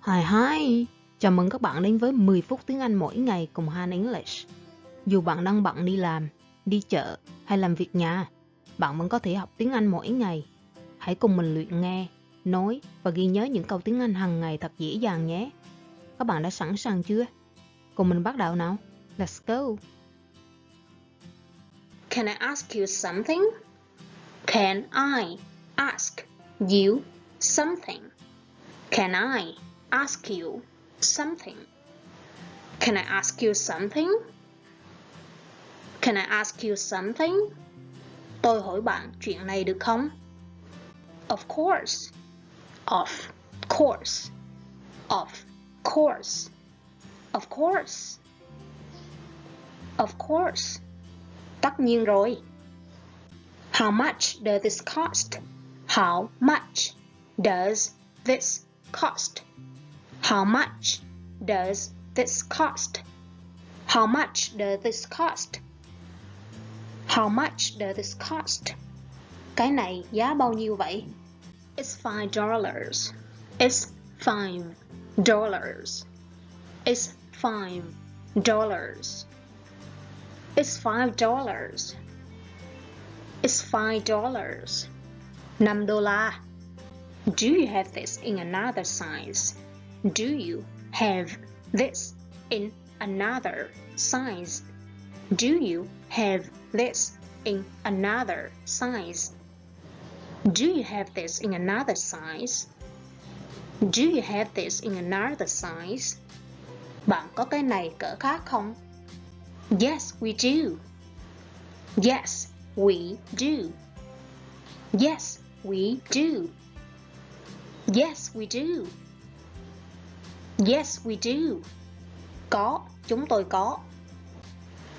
Hi, chào mừng các bạn đến với 10 phút tiếng Anh mỗi ngày cùng HannEnglish. Dù bạn đang bận đi làm, đi chợ hay làm việc nhà, bạn vẫn có thể học tiếng Anh mỗi ngày. Hãy cùng mình luyện nghe, nói và ghi nhớ những câu tiếng Anh hàng ngày thật dễ dàng nhé. Các bạn đã sẵn sàng chưa? Cùng mình bắt đầu nào. Let's go! Can I ask you something? Can I ask you something? Can I ask you something? Can I ask you something? Can I ask you something? Tôi hỏi bạn chuyện này được không? Of course. Of course. Of course. Of course. Of course. Tất nhiên rồi. How much does this cost? How much does this cost? How much does this cost? How much does this cost? How much does this cost? Cái này giá bao nhiêu vậy? It's $5. It's $5. It's $5. It's $5. It's $5. $5. Do you have this in another size? Do you have this in another size? Do you have this in another size? Do you have this in another size? Do you have this in another size? Bạn có cái này cỡ khác không? Yes, we do. Yes, we do. Yes, we do. Yes, we do. Yes, we do. Có, chúng tôi có.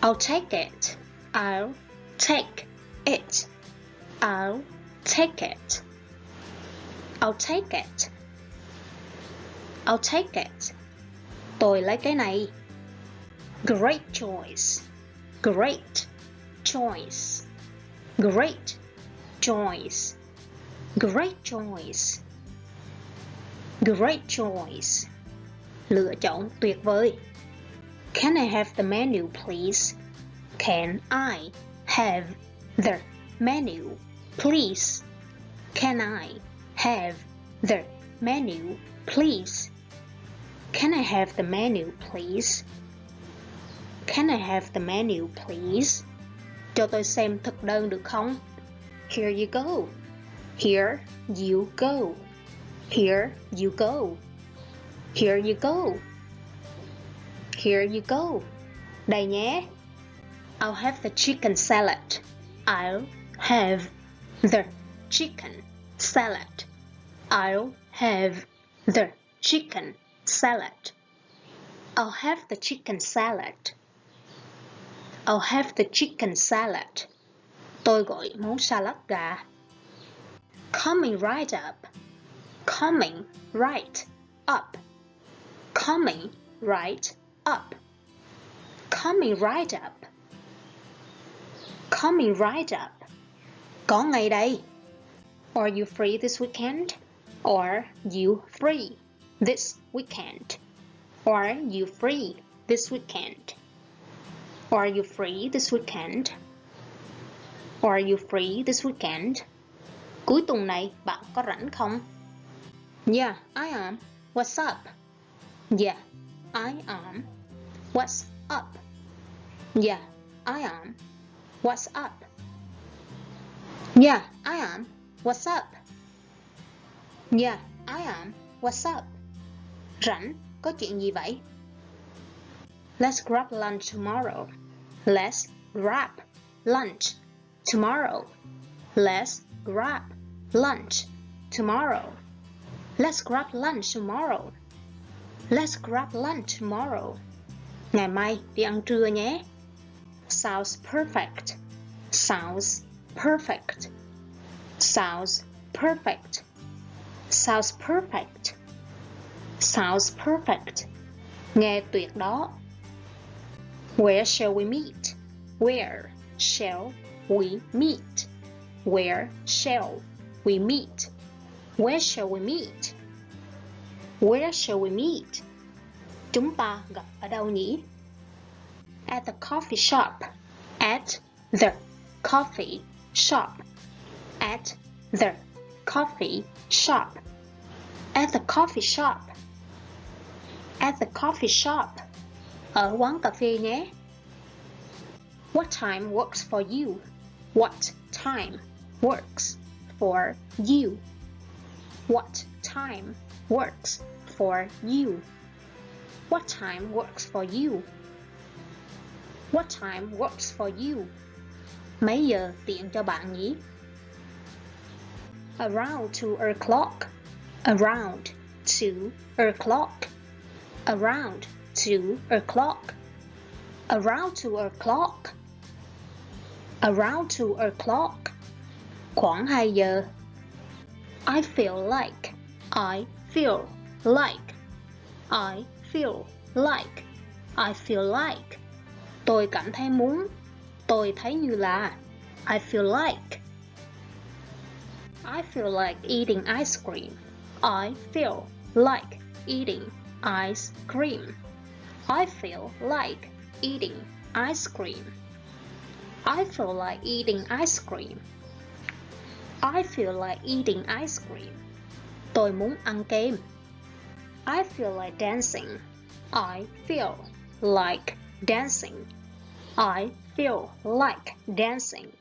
I'll take it. I'll take it. I'll take it. I'll take it. I'll take it. Tôi lấy cái này. Great choice. Great choice. Great choice. Great choice. Great choice. Lựa chọn tuyệt vời. Can I have the menu, please? Can I have the menu, please? Can I have the menu, please? Can I have the menu, please? Can I have the menu, please? Cho tôi xem thực đơn được không? Here you go. Here you go. Here you go. Here you go. Here you go. Đây nhé. I'll have the chicken salad. I'll have the chicken salad. I'll have the chicken salad. I'll have the chicken salad. I'll have the chicken salad. Tôi gọi món salad gà. Coming right up. Coming right up. Coming right up. Coming right up. Coming right up. Có ngay đây. Are you free this weekend? Are you free this weekend? Are you free this weekend? Are you free this weekend? Are you free this weekend? Cuối tuần này bạn có rảnh không? Yeah, I am. What's up? Yeah, I am. What's up? Yeah, I am. What's up? Yeah, I am. What's up? Yeah, I am. What's up? Rảnh, có chuyện gì vậy? Let's grab lunch tomorrow. Let's grab lunch tomorrow. Let's grab lunch tomorrow. Let's grab lunch tomorrow. Let's grab lunch tomorrow. Ngày mai đi ăn trưa nhé. Sounds perfect. Sounds perfect. Sounds perfect. Sounds perfect. Sounds perfect. Nghe tuyệt đó. Where shall we meet? Where shall we meet? Where shall we meet? Where shall we meet? Where shall we meet? Chúng ta gặp ở đâu nhỉ? At the coffee shop. At the coffee shop. At the coffee shop. At the coffee shop. At the coffee shop. Ở quán cà phê nhé. What time works for you? What time works for you? What time works for you? What time works for you? What time works for you? Mấy giờ tiện cho bạn nhỉ? Around 2 o'clock. Around 2 o'clock. Around 2 o'clock. Around 2 o'clock. Around 2 o'clock. Khoảng 2 giờ. I feel like. I feel like. I feel like. I feel like. Tôi cảm thấy muốn. Tôi thấy như là. I feel like. I feel like eating ice cream. I feel like eating ice cream. I feel like eating ice cream. I feel like eating ice cream. I feel like eating ice cream. Tôi muốn ăn kem. I feel like dancing. I feel like dancing. I feel like dancing.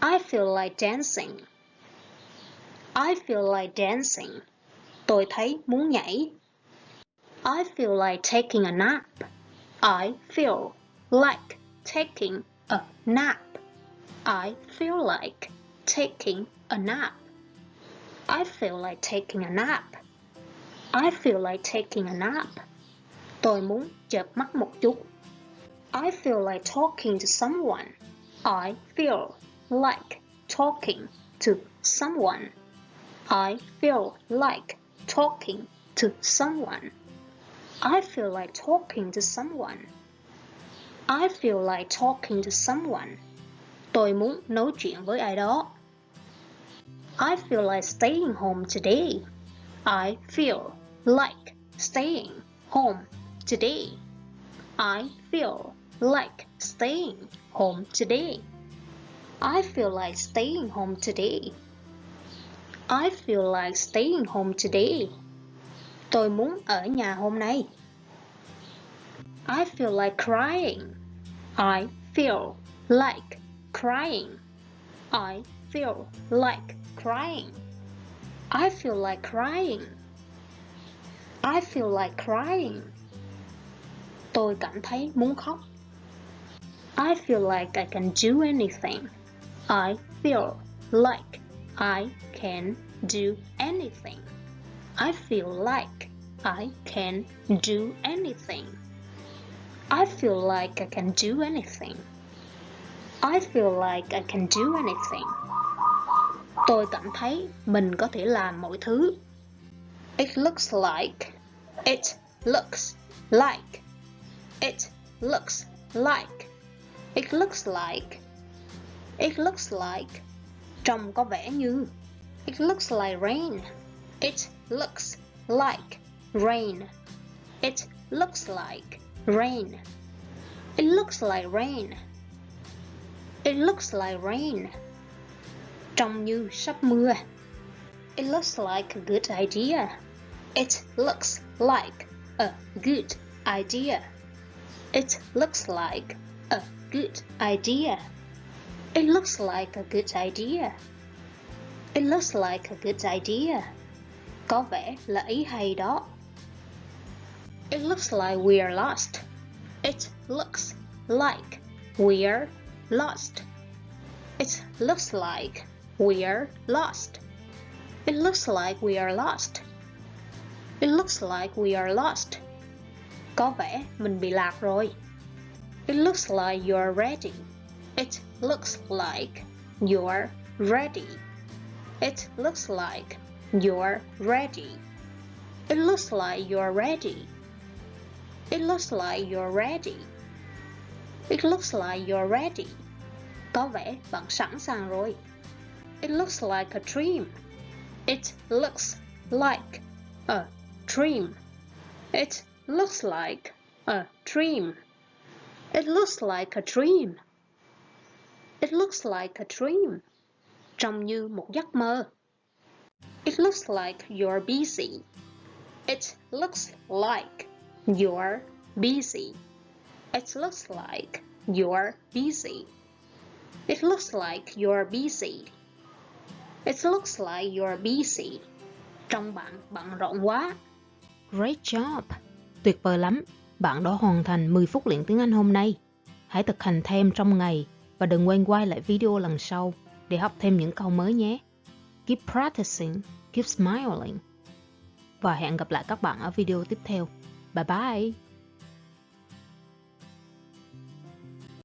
I feel like dancing. I feel like dancing. Tôi thấy muốn nhảy. I feel like taking a nap. I feel like taking a nap. I feel like taking a nap. I feel like taking a nap. I feel like taking a nap. Tôi muốn chợp mắt một chút. I feel like talking to someone. I feel like talking to someone. I feel like talking to someone. I feel like talking to someone. I feel like talking to someone. Tôi muốn nói chuyện với ai đó. I feel like staying home today. I feel like staying home today. I feel like staying home today. I feel like staying home today. I feel like staying home today. Tôi muốn ở nhà hôm nay. I feel like crying. I feel like crying. I feel like crying. I feel like crying. I feel like crying. Tôi cảm thấy muốn khóc. I feel like I can do anything. I feel like I can do anything. I feel like I can do anything. I feel like I can do anything. I feel like I can do anything. Tôi cảm thấy mình có thể làm mọi thứ. It looks like. It looks like. It looks like. It looks like. It looks like. Trông có vẻ như. It looks like rain. It looks like rain. It looks like rain. It looks like rain. It looks like rain. Trông như sắp mưa. It looks like a good idea. It looks like a good idea. It looks like a good idea. It looks like a good idea. It looks like a good idea. Có vẻ là ý hay đó. It looks like we are lost. It looks like we're lost. It looks like we're lost. It looks like we are lost. It looks like we are lost. Có vẻ mình bị lạc rồi. It looks like you're ready. It looks like you're ready. It looks like you're ready. It looks like you're ready. It looks like you're ready. It looks like you're ready. Có vẻ bạn sẵn sàng rồi. It looks like a dream. It looks like a dream. It looks like a dream. It looks like a dream. It looks like a dream. Trông như một giấc mơ. It looks like you're busy. It looks like you're busy. It looks like you're busy. It looks like you're busy. It looks like you're busy. Trông bạn bận rộn quá. Great job! Tuyệt vời lắm! Bạn đã hoàn thành 10 phút luyện tiếng Anh hôm nay. Hãy thực hành thêm trong ngày và đừng quên quay lại video lần sau để học thêm những câu mới nhé. Keep practicing, keep smiling. Và hẹn gặp lại các bạn ở video tiếp theo. Bye bye!